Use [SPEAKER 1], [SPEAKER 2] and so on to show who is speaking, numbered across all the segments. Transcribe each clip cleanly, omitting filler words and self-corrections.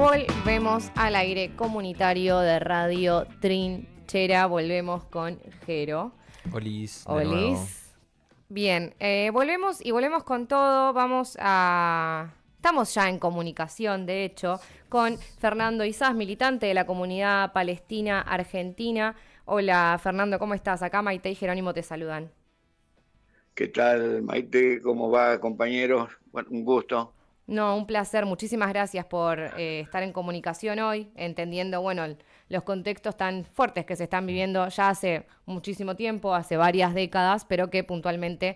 [SPEAKER 1] Volvemos al aire comunitario de Radio Trinchera. Volvemos con Jero.
[SPEAKER 2] Olis, de
[SPEAKER 1] Olis.
[SPEAKER 2] nuevo.
[SPEAKER 1] Bien, volvemos con todo. Estamos ya en comunicación, de hecho, con Fernando Izás, militante de la comunidad palestina argentina. Hola, Fernando, ¿cómo estás? Acá Maite y Jerónimo te saludan.
[SPEAKER 3] ¿Qué tal, Maite? ¿Cómo va, compañeros? Bueno, un gusto.
[SPEAKER 1] No, un placer. Muchísimas gracias por estar en comunicación hoy, entendiendo, bueno, los contextos tan fuertes que se están viviendo ya hace muchísimo tiempo, hace varias décadas, pero que puntualmente,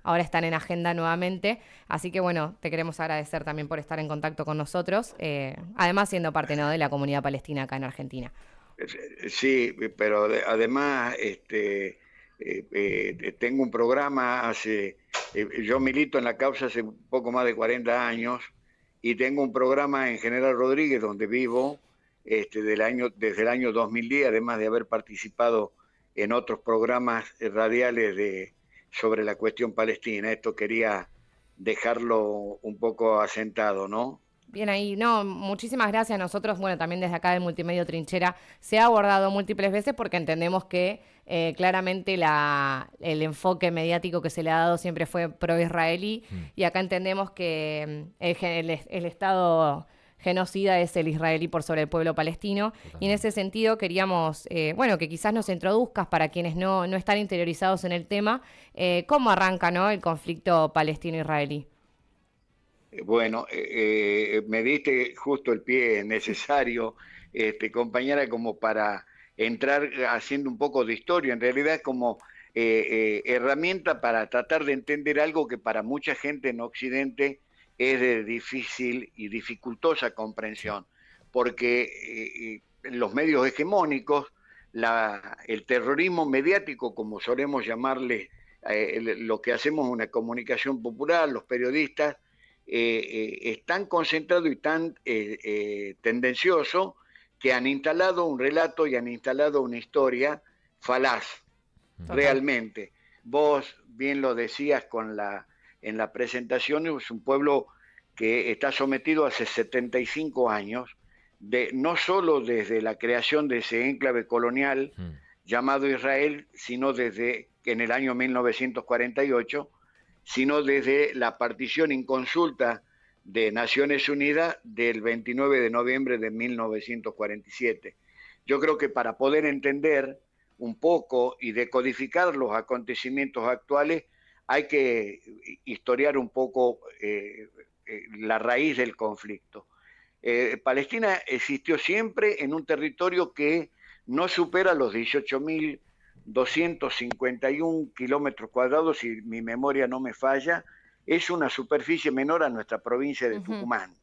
[SPEAKER 1] ahora están en agenda nuevamente. Así que, bueno, te queremos agradecer también por estar en contacto con nosotros, además siendo parte, ¿no?, de la comunidad palestina acá en Argentina.
[SPEAKER 3] Sí, pero además tengo un programa yo milito en la causa hace un poco más de 40 años y tengo un programa en General Rodríguez donde vivo desde el año 2010, además de haber participado en otros programas radiales sobre la cuestión palestina. Esto quería dejarlo un poco asentado, ¿no?
[SPEAKER 1] Bien ahí, no, muchísimas gracias. Nosotros, bueno, también desde acá del Multimedio Trinchera se ha abordado múltiples veces porque entendemos que claramente el enfoque mediático que se le ha dado siempre fue pro-israelí y acá entendemos que el Estado genocida es el israelí por sobre el pueblo palestino. Y en ese sentido queríamos, que quizás nos introduzcas para quienes no están interiorizados en el tema, cómo arranca, ¿no?, el conflicto palestino-israelí.
[SPEAKER 3] Bueno, me diste justo el pie necesario, compañera, como para entrar haciendo un poco de historia. En realidad es como herramienta para tratar de entender algo que para mucha gente en Occidente es de difícil y dificultosa comprensión, porque en los medios hegemónicos, el terrorismo mediático, como solemos llamarle, lo que hacemos una comunicación popular, los periodistas, es tan concentrado y tan tendencioso que han instalado un relato y han instalado una historia falaz, realmente. Vos bien lo decías en la presentación, es un pueblo que está sometido hace 75 años, no solo desde la creación de ese enclave colonial llamado Israel, sino desde en el año 1948, sino desde la partición inconsulta de Naciones Unidas del 29 de noviembre de 1947. Yo creo que para poder entender un poco y decodificar los acontecimientos actuales hay que historiar un poco la raíz del conflicto. Palestina existió siempre en un territorio que no supera los 18.251 kilómetros cuadrados, si mi memoria no me falla, es una superficie menor a nuestra provincia de Tucumán.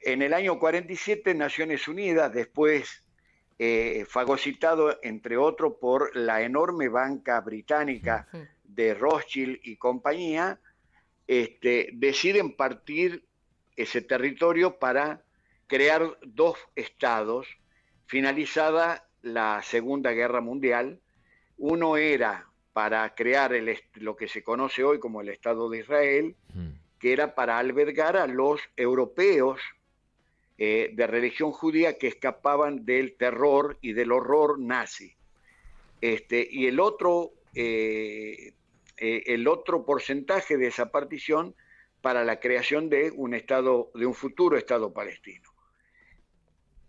[SPEAKER 3] En el año 47, Naciones Unidas, después fagocitado, entre otros, por la enorme banca británica de Rothschild y compañía, deciden partir ese territorio para crear dos estados, finalizada la Segunda Guerra Mundial. Uno era para crear lo que se conoce hoy como el Estado de Israel, que era para albergar a los europeos de religión judía que escapaban del terror y del horror nazi. Y el otro porcentaje de esa partición para la creación de un futuro Estado palestino.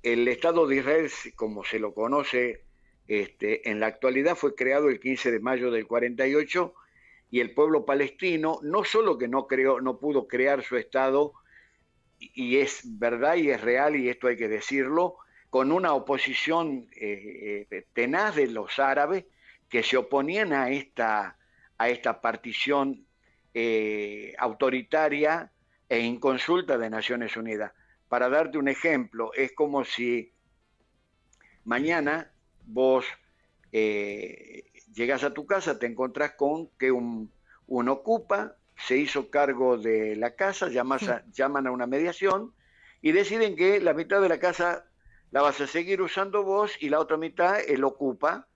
[SPEAKER 3] El Estado de Israel, como se lo conoce en la actualidad, fue creado el 15 de mayo del 48 y el pueblo palestino no solo que no pudo crear su Estado, y es verdad y es real, y esto hay que decirlo, con una oposición tenaz de los árabes que se oponían a esta partición autoritaria e inconsulta de Naciones Unidas. Para darte un ejemplo, es como si mañana vos llegás a tu casa, te encontrás con que un ocupa se hizo cargo de la casa, llaman a una mediación y deciden que la mitad de la casa la vas a seguir usando vos y la otra mitad él ocupa,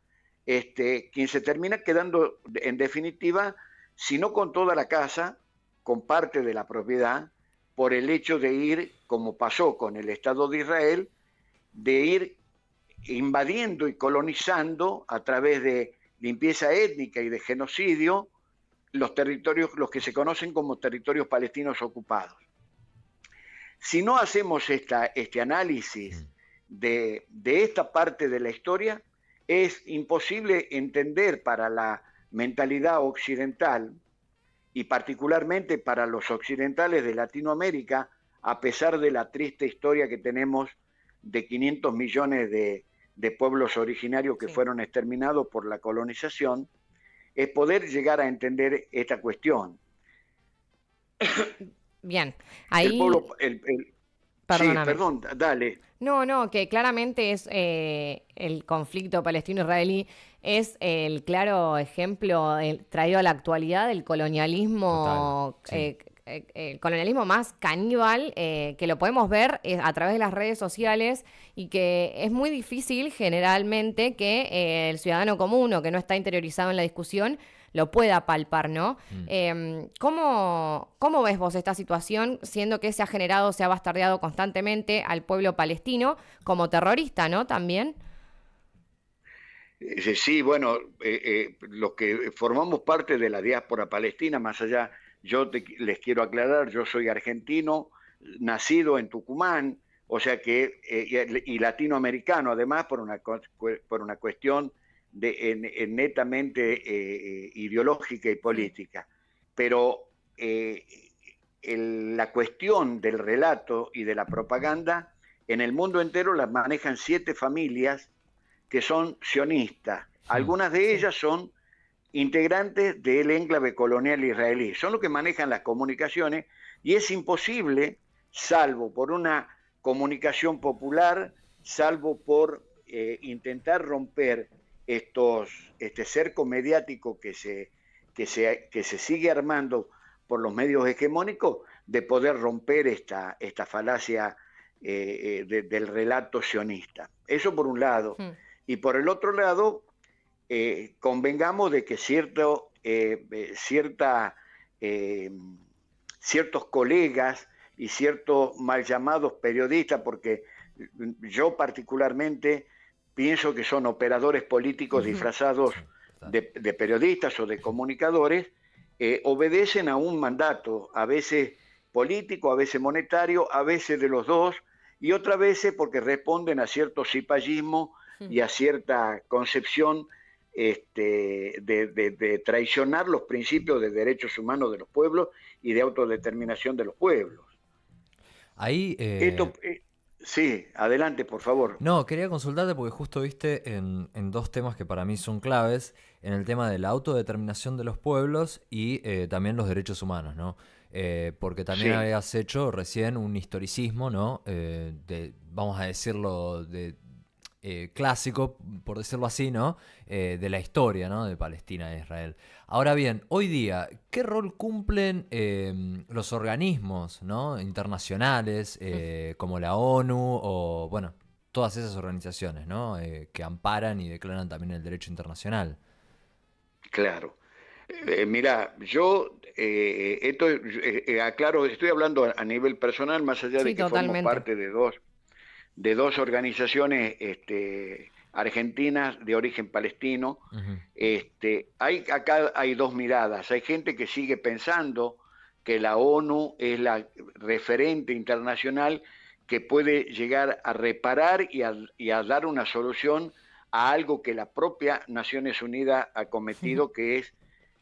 [SPEAKER 3] quien se termina quedando en definitiva, si no con toda la casa, con parte de la propiedad, por el hecho de ir como pasó con el Estado de Israel, de ir invadiendo y colonizando a través de limpieza étnica y de genocidio los territorios, los que se conocen como territorios palestinos ocupados. Si no hacemos este análisis de esta parte de la historia, es imposible entender para la mentalidad occidental y particularmente para los occidentales de Latinoamérica, a pesar de la triste historia que tenemos de 500 millones de pueblos originarios que fueron exterminados por la colonización, es poder llegar a entender esta cuestión.
[SPEAKER 1] Bien, ahí...
[SPEAKER 3] El pueblo,
[SPEAKER 1] Perdóname.
[SPEAKER 3] Sí, perdón, dale.
[SPEAKER 1] No, que claramente es el conflicto palestino-israelí es el claro ejemplo traído a la actualidad del colonialismo, el colonialismo más caníbal, que lo podemos ver a través de las redes sociales y que es muy difícil generalmente que el ciudadano común o que no está interiorizado en la discusión lo pueda palpar, ¿no? ¿Cómo ves vos esta situación, siendo que se ha bastardeado constantemente al pueblo palestino como terrorista, ¿no? También.
[SPEAKER 3] Sí, bueno, los que formamos parte de la diáspora palestina, más allá, les quiero aclarar, yo soy argentino, nacido en Tucumán, o sea que, y latinoamericano además por una cuestión netamente ideológica y política. Pero la cuestión del relato y de la propaganda en el mundo entero la manejan 7 familias que son sionistas. Algunas de ellas son integrantes del enclave colonial israelí. Son los que manejan las comunicaciones y es imposible, salvo por una comunicación popular, salvo por intentar romper este cerco mediático que se sigue armando por los medios hegemónicos, de poder romper esta falacia del relato sionista. Eso por un lado. Y por el otro lado, convengamos de que ciertos colegas y ciertos mal llamados periodistas, porque yo particularmente pienso que son operadores políticos disfrazados de periodistas o de comunicadores, obedecen a un mandato, a veces político, a veces monetario, a veces de los dos, y otras veces porque responden a cierto cipallismo y a cierta concepción de traicionar los principios de derechos humanos de los pueblos y de autodeterminación de los pueblos.
[SPEAKER 2] Ahí...
[SPEAKER 3] Sí, adelante, por favor.
[SPEAKER 2] No, quería consultarte porque justo viste en 2 temas que para mí son claves, en el tema de la autodeterminación de los pueblos y también los derechos humanos, ¿no? Porque también habías hecho recién un historicismo, ¿no? Vamos a decirlo, clásico, por decirlo así, ¿no? De la historia, ¿no? De Palestina e Israel. Ahora bien, hoy día, ¿qué rol cumplen los organismos, ¿no? internacionales, como la ONU o, bueno, todas esas organizaciones, ¿no? Que amparan y declaran también el derecho internacional?
[SPEAKER 3] Claro. Mira, yo aclaro, estoy hablando a nivel personal, más allá de que
[SPEAKER 1] totalmente.
[SPEAKER 3] formo parte de dos organizaciones argentinas de origen palestino. Acá hay 2 miradas. Hay gente que sigue pensando que la ONU es la referente internacional que puede llegar a reparar y a dar una solución a algo que la propia Naciones Unidas ha cometido, que es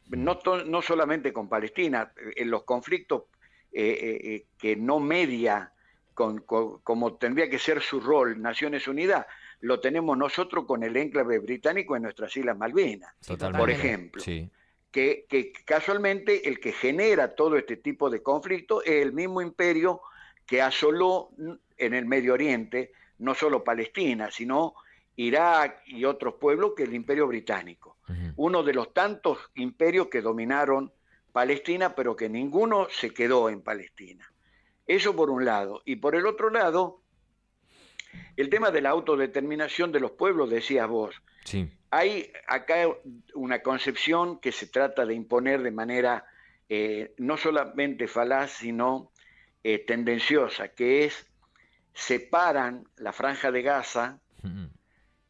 [SPEAKER 3] no solamente con Palestina, en los conflictos que no media como tendría que ser su rol Naciones Unidas, lo tenemos nosotros con el enclave británico en nuestras Islas Malvinas, por ejemplo.
[SPEAKER 2] Sí.
[SPEAKER 3] Que casualmente el que genera todo este tipo de conflictos es el mismo imperio que asoló en el Medio Oriente, no solo Palestina, sino Irak y otros pueblos, que el Imperio Británico. Uno de los tantos imperios que dominaron Palestina, pero que ninguno se quedó en Palestina. Eso por un lado. Y por el otro lado, el tema de la autodeterminación de los pueblos, decías vos.
[SPEAKER 2] Sí.
[SPEAKER 3] Hay acá una concepción que se trata de imponer de manera no solamente falaz, sino tendenciosa, que es separan la Franja de Gaza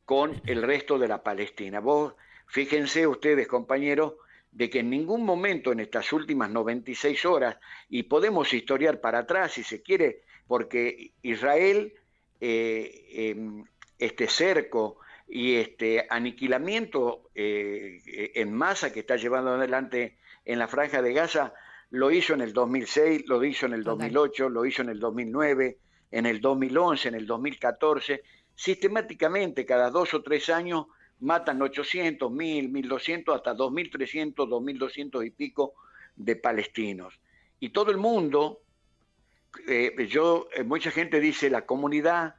[SPEAKER 3] con el resto de la Palestina. Vos, fíjense ustedes, compañeros, de que en ningún momento en estas últimas 96 horas, y podemos historiar para atrás si se quiere, porque Israel, este cerco y este aniquilamiento en masa que está llevando adelante en la Franja de Gaza, lo hizo en el 2006, lo hizo en el 2008, lo hizo en el 2009, en el 2011, en el 2014, sistemáticamente cada 2 o 3 años matan 800, 1000, 1200, hasta 2300, 2200 y pico de palestinos. Y todo el mundo, mucha gente dice la comunidad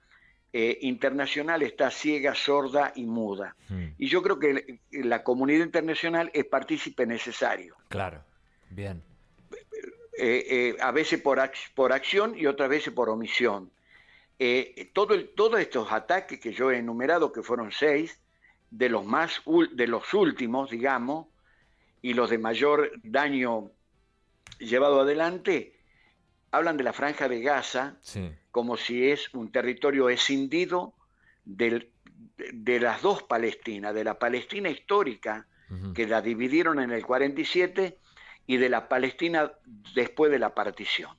[SPEAKER 3] internacional está ciega, sorda y muda. Y yo creo que la comunidad internacional es partícipe necesario.
[SPEAKER 2] Claro, bien.
[SPEAKER 3] A veces por acción y otras veces por omisión. Todos estos ataques que yo he enumerado, que fueron 6, de los últimos, digamos, y los de mayor daño llevado adelante, hablan de la Franja de Gaza como si es un territorio escindido de las dos Palestinas, de la Palestina histórica, que la dividieron en el 47, y de la Palestina después de la partición.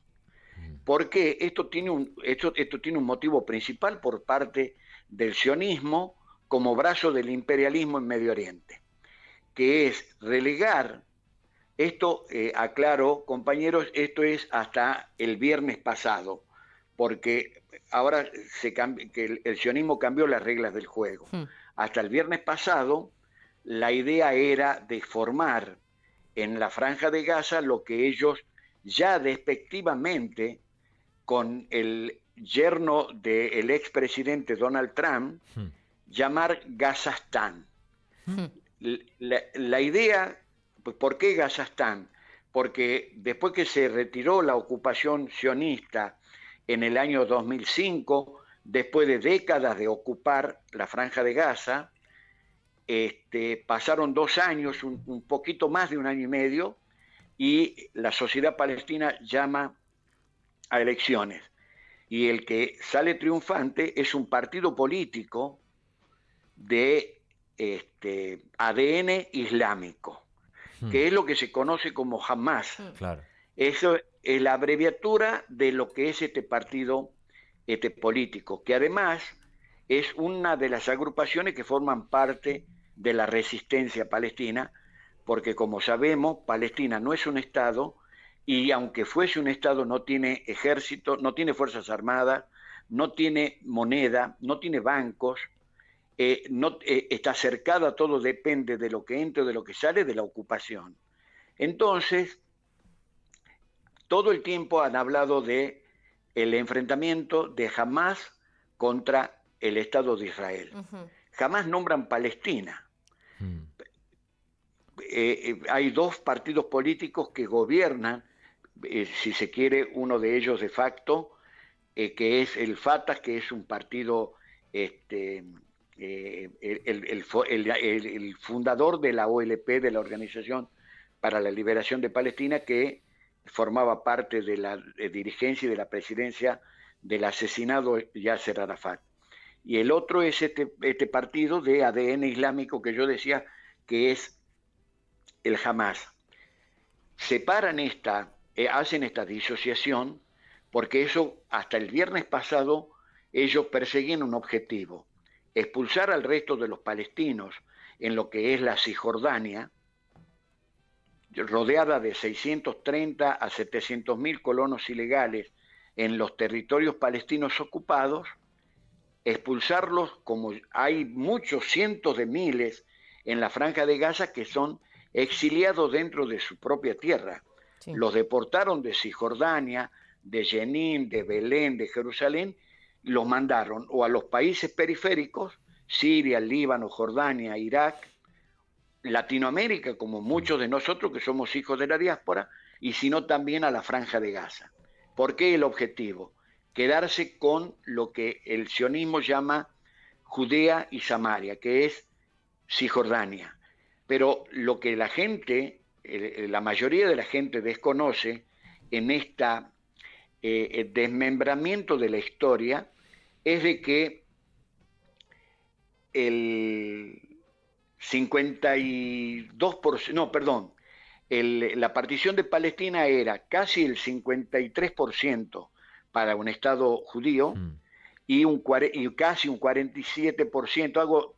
[SPEAKER 3] Porque esto tiene un motivo principal por parte del sionismo como brazo del imperialismo en Medio Oriente, que es relegar, esto aclaro compañeros, esto es hasta el viernes pasado, porque ahora que el sionismo cambió las reglas del juego. Hasta el viernes pasado la idea era de formar en la Franja de Gaza lo que ellos ya despectivamente, con el yerno del expresidente Donald Trump, llamar Gazastán. La idea, pues, ¿por qué Gazastán? Porque después que se retiró la ocupación sionista en el año 2005, después de décadas de ocupar la Franja de Gaza, pasaron 2 años, un poquito más de 1 año y medio, y la sociedad palestina llama a elecciones. Y el que sale triunfante es un partido político de ADN islámico, que es lo que se conoce como Hamas.
[SPEAKER 2] Claro.
[SPEAKER 3] Eso es la abreviatura de lo que es este partido político, que además es una de las agrupaciones que forman parte de la resistencia palestina, porque como sabemos, Palestina no es un Estado, y aunque fuese un Estado no tiene ejército, no tiene fuerzas armadas, no tiene moneda, no tiene bancos, está cercada, todo depende de lo que entra, de lo que sale de la ocupación. Entonces, todo el tiempo han hablado de el enfrentamiento de Hamas contra el Estado de Israel. Jamás nombran Palestina. Hay 2 partidos políticos que gobiernan, si se quiere, uno de ellos de facto, que es el Fatah, que es un partido, el fundador de la OLP, de la Organización para la Liberación de Palestina, que formaba parte de la dirigencia y de la presidencia del asesinado Yasser Arafat. Y el otro es este partido de ADN islámico que yo decía, que es el Hamas. Separan hacen esta disociación, porque eso, hasta el viernes pasado, ellos perseguían un objetivo: expulsar al resto de los palestinos en lo que es la Cisjordania, rodeada de 630 a 700.000 colonos ilegales en los territorios palestinos ocupados, expulsarlos, como hay muchos cientos de miles en la Franja de Gaza que son exiliados dentro de su propia tierra. Sí. Los deportaron de Cisjordania, de Jenin, de Belén, de Jerusalén, los mandaron o a los países periféricos, Siria, Líbano, Jordania, Irak, Latinoamérica, como muchos de nosotros que somos hijos de la diáspora, y sino también a la Franja de Gaza. ¿Por qué el objetivo? Quedarse con lo que el sionismo llama Judea y Samaria, que es Cisjordania. Pero lo que la mayoría de la gente desconoce en esta el desmembramiento de la historia es de que el 52%, no, perdón, la partición de Palestina era casi el 53% para un Estado judío y casi un 47%, hago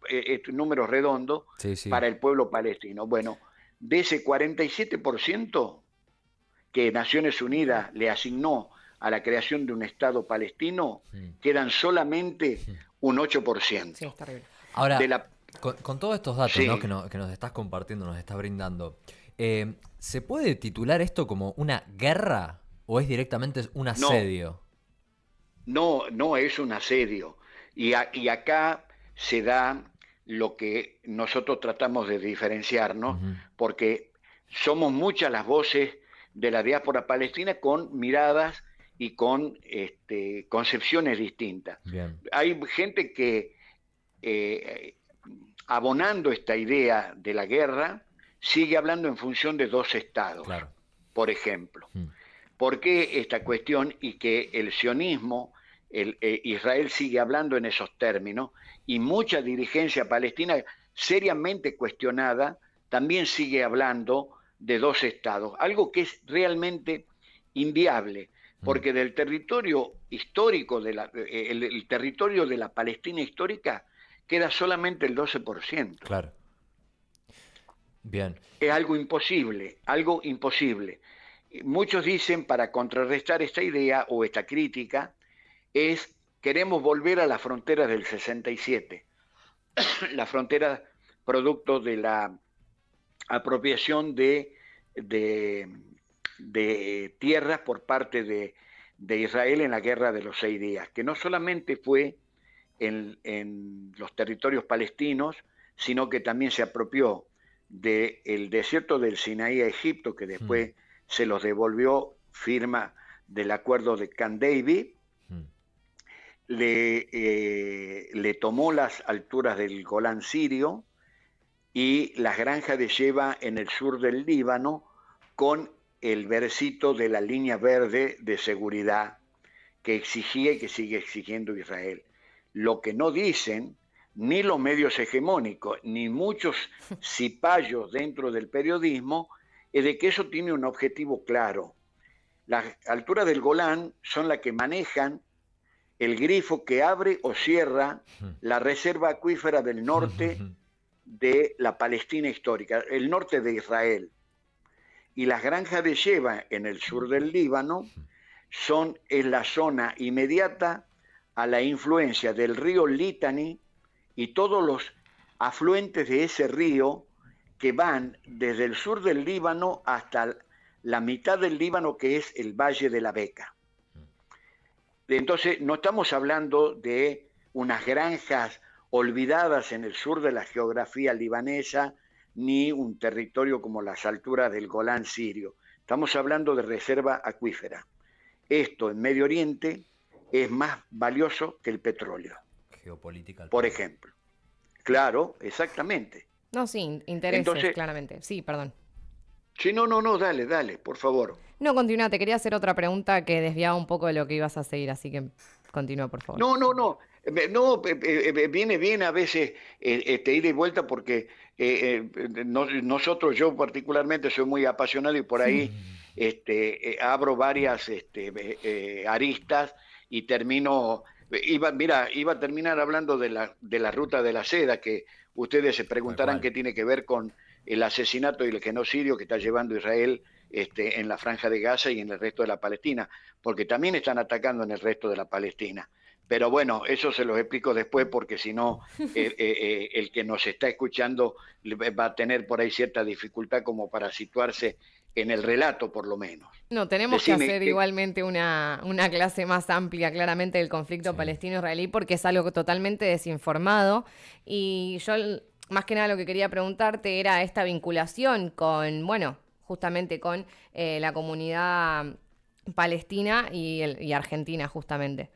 [SPEAKER 3] números redondos,
[SPEAKER 2] Sí, sí.
[SPEAKER 3] para el pueblo palestino. Bueno, de ese 47% que Naciones Unidas le asignó a la creación de un Estado palestino, quedan solamente un
[SPEAKER 1] Sí,
[SPEAKER 3] 8%.
[SPEAKER 1] es terrible.
[SPEAKER 3] De
[SPEAKER 2] Ahora,
[SPEAKER 3] la,
[SPEAKER 2] con todos estos datos, ¿no?
[SPEAKER 3] sí,
[SPEAKER 2] Que nos estás compartiendo, nos estás brindando, ¿se puede titular esto como una guerra o es directamente un
[SPEAKER 3] no,
[SPEAKER 2] asedio?
[SPEAKER 3] no es un asedio. Y acá se da lo que nosotros tratamos de diferenciarnos,
[SPEAKER 2] Ujú.
[SPEAKER 3] porque somos muchas las voces de la diáspora palestina con miradas y con concepciones distintas.
[SPEAKER 2] Bien,
[SPEAKER 3] Hay gente que, eh, abonando esta idea de la guerra, sigue hablando en función de dos estados,
[SPEAKER 2] claro.
[SPEAKER 3] por ejemplo.
[SPEAKER 2] Mm.
[SPEAKER 3] ¿Por qué esta cuestión y que el sionismo, Israel sigue hablando en esos términos y mucha dirigencia palestina seriamente cuestionada también sigue hablando de dos estados, algo que es realmente inviable,
[SPEAKER 2] Mm.
[SPEAKER 3] porque del territorio histórico, el territorio de la Palestina histórica, queda solamente el 12%.
[SPEAKER 2] Claro. Bien.
[SPEAKER 3] Es algo imposible, algo imposible. Muchos dicen, para contrarrestar esta idea o esta crítica, queremos volver a las fronteras del 67, las fronteras producto de la apropiación de, de tierras por parte de Israel en la Guerra de los 6 días, que no solamente fue en los territorios palestinos, sino que también se apropió del desierto del Sinaí a Egipto, que
[SPEAKER 2] Mm.
[SPEAKER 3] después se los devolvió firma del acuerdo de Camp David,
[SPEAKER 2] Mm.
[SPEAKER 3] le tomó las alturas del Golán sirio y las granjas de Sheba en el sur del Líbano con el versito de la línea verde de seguridad que exigía y que sigue exigiendo Israel. Lo que no dicen ni los medios hegemónicos, ni muchos cipayos dentro del periodismo, es de que eso tiene un objetivo claro. Las alturas del Golán son las que manejan el grifo que abre o cierra la reserva acuífera del norte de la Palestina histórica, el norte de Israel. Y las granjas de Sheba en el sur del Líbano es la zona inmediata a la influencia del río Litani y todos los afluentes de ese río que van desde el sur del Líbano hasta la mitad del Líbano, que es el Valle de la Beca. Entonces, no estamos hablando de unas granjas olvidadas en el sur de la geografía libanesa, ni un territorio como las alturas del Golán sirio. Estamos hablando de reserva acuífera. Esto en Medio Oriente es más valioso que el petróleo,
[SPEAKER 2] Geopolítica al
[SPEAKER 3] por
[SPEAKER 2] palo.
[SPEAKER 3] ejemplo. Claro, exactamente.
[SPEAKER 1] No, sí, intereses,
[SPEAKER 3] Entonces,
[SPEAKER 1] claramente. Sí, perdón.
[SPEAKER 3] sí, no, dale, por favor.
[SPEAKER 1] No, continúa, te quería hacer otra pregunta que desviaba un poco de lo que ibas a seguir, así que continúa, por favor.
[SPEAKER 3] No, viene bien a veces ida y vuelta porque nosotros, yo particularmente soy muy apasionado y por ahí abro varias aristas y termino, iba a terminar hablando de la ruta de la seda, que ustedes se
[SPEAKER 2] Tal
[SPEAKER 3] preguntarán
[SPEAKER 2] cual.
[SPEAKER 3] qué tiene que ver con el asesinato y el genocidio que está llevando Israel en la Franja de Gaza y en el resto de la Palestina, porque también están atacando en el resto de la Palestina. Pero bueno, eso se los explico después porque si no, el que nos está escuchando va a tener por ahí cierta dificultad como para situarse en el relato, por lo menos.
[SPEAKER 1] No, tenemos que
[SPEAKER 3] Decime,
[SPEAKER 1] hacer igualmente una clase más amplia, claramente, del conflicto
[SPEAKER 2] Sí.
[SPEAKER 1] palestino-israelí, porque es algo totalmente desinformado. Y yo, más que nada, lo que quería preguntarte era esta vinculación con, bueno, justamente con la comunidad palestina y argentina, justamente.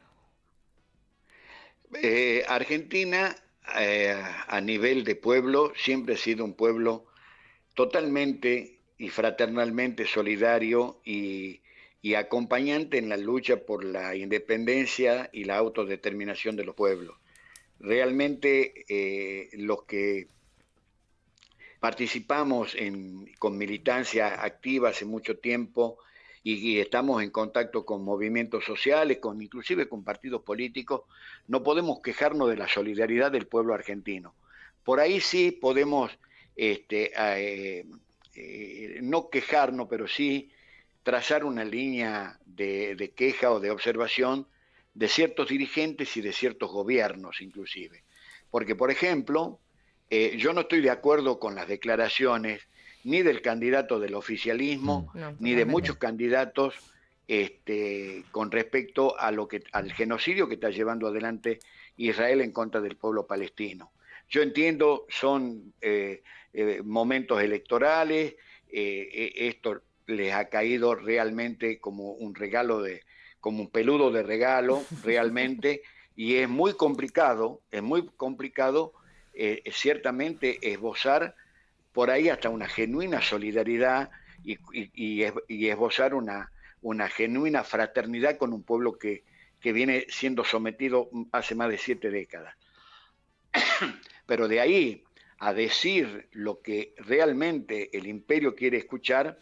[SPEAKER 3] Argentina, a nivel de pueblo, siempre ha sido un pueblo totalmente y fraternalmente solidario y acompañante en la lucha por la independencia y la autodeterminación de los pueblos. Realmente los que participamos con militancia activa hace mucho tiempo y estamos en contacto con movimientos sociales, inclusive con partidos políticos, no podemos quejarnos de la solidaridad del pueblo argentino. Por ahí sí podemos no quejarnos, pero sí trazar una línea de queja o de observación de ciertos dirigentes y de ciertos gobiernos inclusive. Porque, por ejemplo, yo no estoy de acuerdo con las declaraciones ni del candidato del oficialismo,
[SPEAKER 1] No,
[SPEAKER 3] ni de
[SPEAKER 1] totalmente.
[SPEAKER 3] muchos candidatos con respecto a al genocidio que está llevando adelante Israel en contra del pueblo palestino. Yo entiendo, son momentos electorales, esto les ha caído realmente como un regalo como un peludo de regalo, realmente, y es muy complicado ciertamente esbozar por ahí hasta una genuina solidaridad y esbozar una genuina fraternidad con un pueblo que viene siendo sometido hace más de 7 décadas. Pero de ahí a decir lo que realmente el imperio quiere escuchar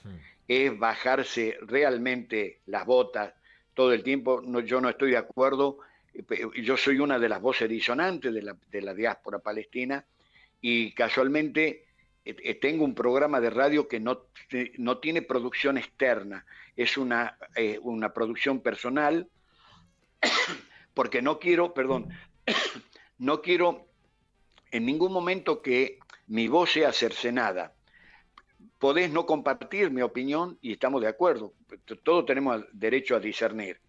[SPEAKER 3] es bajarse realmente las botas todo el tiempo. No, yo no estoy de acuerdo. Yo soy una de las voces disonantes de la diáspora palestina y casualmente tengo un programa de radio que no tiene producción externa, es una producción personal, porque no quiero en ningún momento que mi voz sea cercenada. Podés no compartir mi opinión y estamos de acuerdo, todos tenemos derecho a discernir,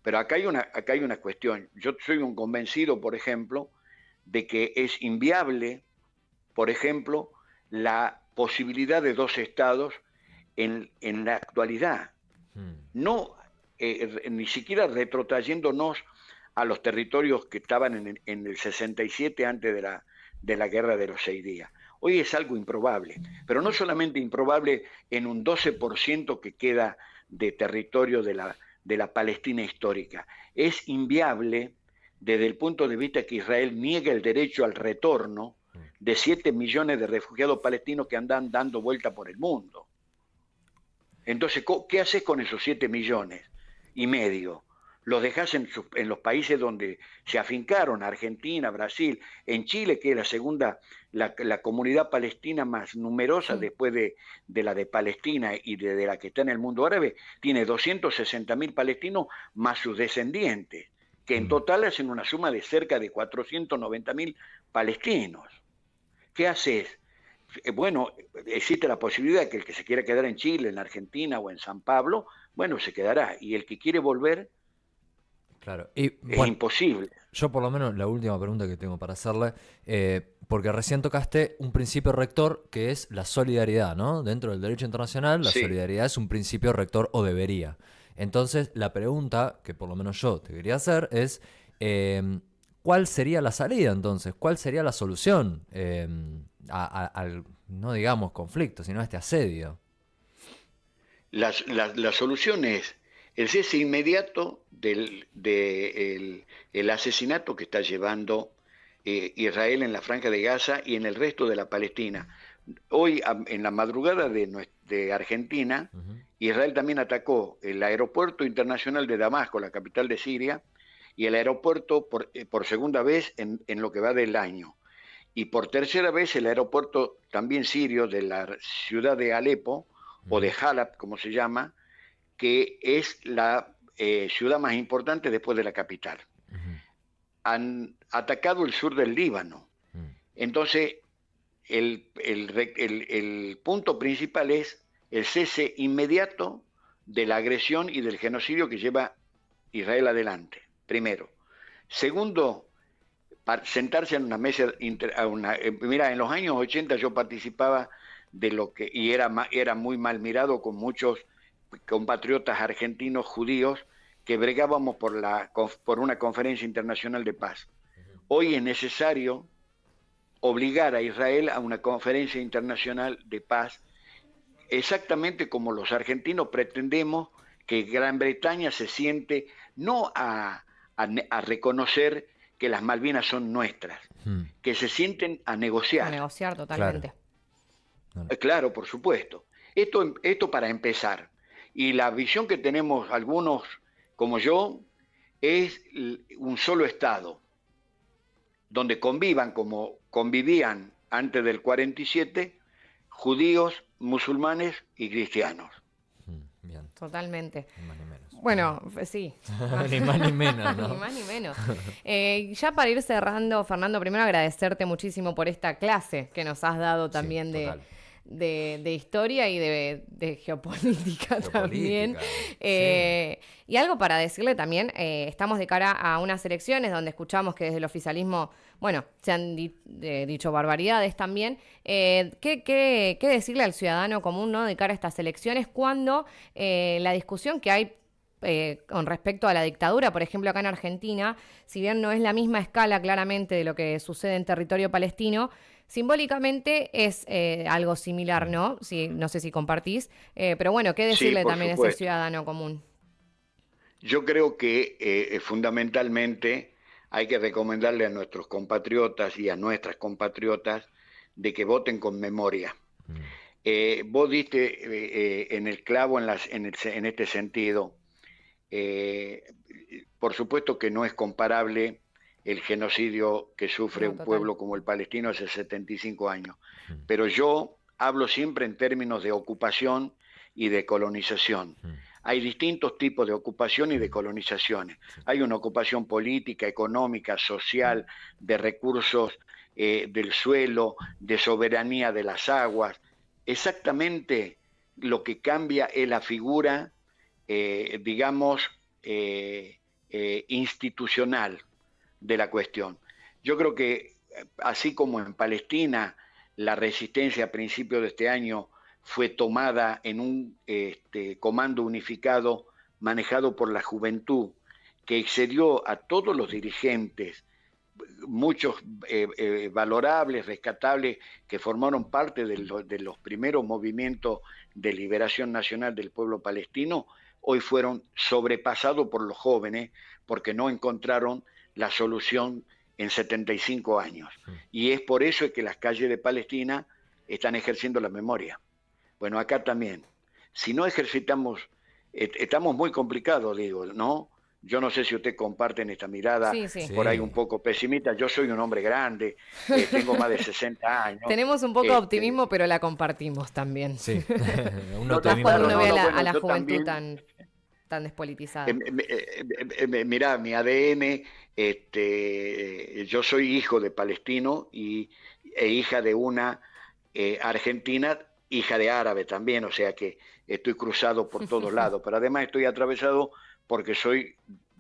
[SPEAKER 3] pero acá hay una cuestión. Yo soy un convencido, por ejemplo, de que es inviable, por ejemplo, la posibilidad de 2 estados en la actualidad. No, ni siquiera retrotrayéndonos a los territorios que estaban en el 67 antes de la guerra de los 6 días. Hoy es algo improbable, pero no solamente improbable en un 12% que queda de territorio de la Palestina histórica, es inviable desde el punto de vista que Israel niega el derecho al retorno de 7 millones de refugiados palestinos que andan dando vuelta por el mundo. Entonces, ¿qué haces con esos 7,5 millones? Los dejás en los países donde se afincaron, Argentina, Brasil, en Chile, que es la segunda, la comunidad palestina más numerosa después de la de Palestina y de la que está en el mundo árabe, tiene 260,000 palestinos más sus descendientes, que en total hacen una suma de cerca de 490,000 palestinos. ¿Qué haces? Bueno, existe la posibilidad de que el que se quiera quedar en Chile, en Argentina o en San Pablo, bueno, se quedará. Y el que quiere volver,
[SPEAKER 2] claro. Y
[SPEAKER 3] es
[SPEAKER 2] bueno,
[SPEAKER 3] imposible.
[SPEAKER 2] yo por lo menos la última pregunta que tengo para hacerle, porque recién tocaste un principio rector que es la solidaridad, ¿no? Dentro del derecho internacional, la
[SPEAKER 3] Sí.
[SPEAKER 2] solidaridad es un principio rector o debería. Entonces, la pregunta que por lo menos yo te quería hacer es, ¿cuál sería la salida entonces? ¿Cuál sería la solución al, no digamos conflicto, sino a este asedio?
[SPEAKER 3] La solución es el cese inmediato del el asesinato que está llevando Israel en la Franja de Gaza y en el resto de la Palestina. Hoy, en la madrugada de Argentina, Israel también atacó el aeropuerto internacional de Damasco, la capital de Siria, y el aeropuerto por segunda vez en lo que va del año. Y por tercera vez el aeropuerto también sirio de la ciudad de Alepo, o de Halab, como se llama, que es la ciudad más importante después de la capital. Han atacado el sur del Líbano. Entonces, el punto principal es el cese inmediato de la agresión y del genocidio que lleva Israel adelante, primero. Segundo, sentarse en una mesa, mira, en los años 80 yo participaba de lo que, y era muy mal mirado con muchos compatriotas argentinos judíos que bregábamos por una conferencia internacional de paz. Hoy es necesario obligar a Israel a una conferencia internacional de paz, exactamente como los argentinos pretendemos que Gran Bretaña se siente no a reconocer que las Malvinas son nuestras, que se sienten a
[SPEAKER 1] A
[SPEAKER 3] negociar.
[SPEAKER 1] negociar totalmente.
[SPEAKER 3] Claro, por supuesto. Esto para empezar. Y la visión que tenemos algunos como yo es un solo Estado, donde convivan como convivían antes del 47 judíos, musulmanes y cristianos.
[SPEAKER 2] Bien.
[SPEAKER 1] Totalmente.
[SPEAKER 2] Ni más ni menos.
[SPEAKER 1] Bueno, sí.
[SPEAKER 2] Ni más ni menos, ¿no?
[SPEAKER 1] Ni más ni menos. Ya para ir cerrando, Fernando, primero agradecerte muchísimo por esta clase que nos has dado también
[SPEAKER 2] total.
[SPEAKER 1] de historia y de geopolítica también.
[SPEAKER 2] Sí.
[SPEAKER 1] Y algo para decirle también, estamos de cara a unas elecciones donde escuchamos que desde el oficialismo, bueno, se han dicho barbaridades también. ¿Qué decirle al ciudadano común, ¿no?, de cara a estas elecciones cuando la discusión que hay con respecto a la dictadura, por ejemplo, acá en Argentina, si bien no es la misma escala claramente de lo que sucede en territorio palestino, simbólicamente es algo similar, ¿no? Sí, no sé si compartís, pero bueno, ¿qué decirle
[SPEAKER 3] por
[SPEAKER 1] también a ese
[SPEAKER 3] supuesto.
[SPEAKER 1] ciudadano común?
[SPEAKER 3] Yo creo que fundamentalmente hay que recomendarle a nuestros compatriotas y a nuestras compatriotas de que voten con memoria. Vos diste en el clavo en este sentido. Por supuesto que no es comparable el genocidio que sufre un pueblo como el palestino hace 75 años, pero yo hablo siempre en términos de ocupación y de colonización. Hay distintos tipos de ocupación y de colonizaciones. Hay una ocupación política, económica, social, de recursos del suelo, de soberanía de las aguas. Exactamente lo que cambia es la figura, digamos, institucional de la cuestión. Yo creo que así como en Palestina la resistencia a principios de este año fue tomada en un comando unificado manejado por la juventud, que excedió a todos los dirigentes, muchos valorables, rescatables, que formaron parte de los primeros movimientos de liberación nacional del pueblo palestino, hoy fueron sobrepasados por los jóvenes porque no encontraron la solución en 75 años. Y es por eso que las calles de Palestina están ejerciendo la memoria. Bueno, acá también. Si no ejercitamos, estamos muy complicados, digo, ¿no? Yo no sé si usted comparten esta mirada por ahí un poco pesimista. Yo soy un hombre grande, tengo más de 60 años.
[SPEAKER 1] Tenemos un poco de optimismo, pero la compartimos también.
[SPEAKER 2] Sí.
[SPEAKER 1] Más cuando uno ve a la juventud tan despolitizada.
[SPEAKER 3] Mirá, mi ADN, yo soy hijo de palestino e hija de una argentina, hija de árabe también, o sea que estoy cruzado por todos lados, pero además estoy atravesado porque soy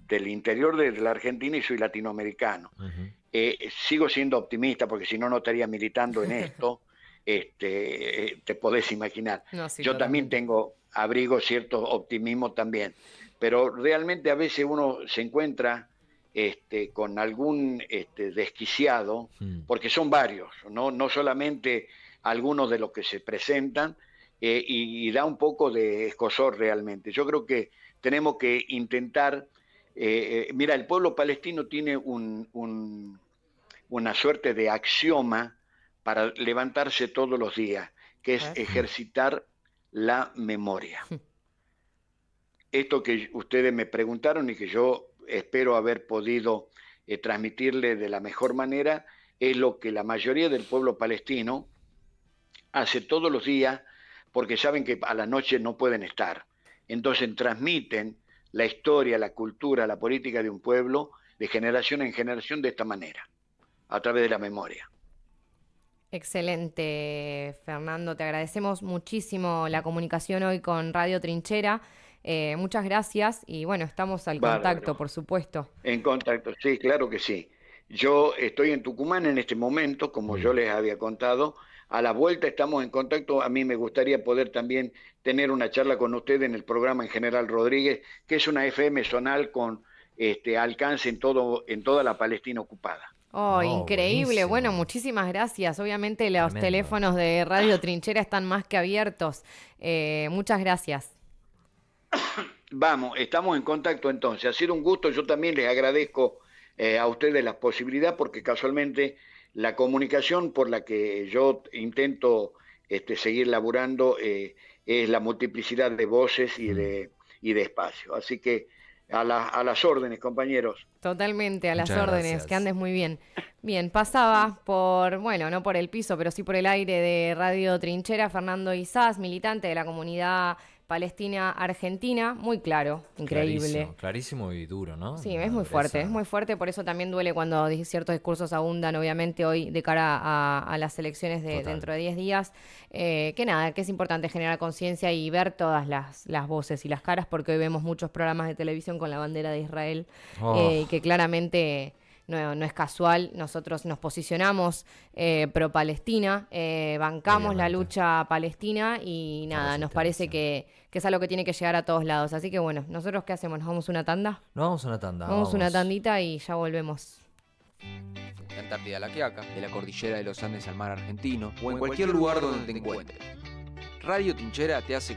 [SPEAKER 3] del interior de la Argentina y soy latinoamericano. Sigo siendo optimista porque si no, no estaría militando en esto, te podés imaginar.
[SPEAKER 1] No, sí,
[SPEAKER 3] yo también abrigo cierto optimismo también, pero realmente a veces uno se encuentra con algún desquiciado, porque son varios, no solamente algunos de los que se presentan, y da un poco de escozor realmente. Yo creo que tenemos que intentar, mira, el pueblo palestino tiene una suerte de axioma para levantarse todos los días, que es ejercitar la memoria. Esto que ustedes me preguntaron y que yo espero haber podido transmitirle de la mejor manera, es lo que la mayoría del pueblo palestino hace todos los días, porque saben que a la noche no pueden estar. Entonces transmiten la historia, la cultura, la política de un pueblo de generación en generación de esta manera, a través de la memoria.
[SPEAKER 1] Excelente, Fernando. Te agradecemos muchísimo la comunicación hoy con Radio Trinchera. Muchas gracias y bueno, estamos al contacto, por supuesto.
[SPEAKER 3] En contacto, sí, claro que sí. Yo estoy en Tucumán en este momento, como yo les había contado. A la vuelta estamos en contacto. A mí me gustaría poder también tener una charla con usted en el programa en General Rodríguez, que es una FM zonal con alcance en toda la Palestina ocupada.
[SPEAKER 1] Oh, increíble. Buenísimo. Bueno, muchísimas gracias. Obviamente los teléfonos de Radio Trinchera están más que abiertos. Muchas gracias.
[SPEAKER 3] Vamos, estamos en contacto entonces. Ha sido un gusto, yo también les agradezco a ustedes la posibilidad porque casualmente la comunicación por la que yo intento seguir laburando es la multiplicidad de voces y de espacios. Así que a las órdenes, compañeros.
[SPEAKER 1] Totalmente, a las
[SPEAKER 2] Muchas
[SPEAKER 1] órdenes,
[SPEAKER 2] gracias.
[SPEAKER 1] que andes muy bien. Bien, pasaba por, bueno, no por el piso, pero sí por el aire de Radio Trinchera, Fernando Izás, militante de la comunidad palestina argentina, muy claro, increíble.
[SPEAKER 2] Clarísimo, clarísimo y duro, ¿no?
[SPEAKER 1] Sí,
[SPEAKER 2] Una
[SPEAKER 1] es
[SPEAKER 2] dureza.
[SPEAKER 1] muy fuerte, por eso también duele cuando ciertos discursos abundan, obviamente, hoy de cara a las elecciones de
[SPEAKER 2] Total.
[SPEAKER 1] dentro de 10 días. Que nada, que es importante generar conciencia y ver todas las voces y las caras, porque hoy vemos muchos programas de televisión con la bandera de Israel,
[SPEAKER 2] Oh.
[SPEAKER 1] y que claramente no es casual. Nosotros nos posicionamos pro-Palestina, bancamos la
[SPEAKER 2] Obviamente.
[SPEAKER 1] lucha palestina y nada, nos parece que es algo que tiene que llegar a todos lados. Así que bueno, ¿nosotros qué hacemos? ¿Nos vamos una tanda?
[SPEAKER 2] No, vamos a una tanda.
[SPEAKER 1] Vamos una tandita y ya volvemos.
[SPEAKER 4] De Antártida a La Quiaca, de la cordillera de los Andes al mar argentino o en cualquier lugar donde te encuentres. Radio Trinchera te hace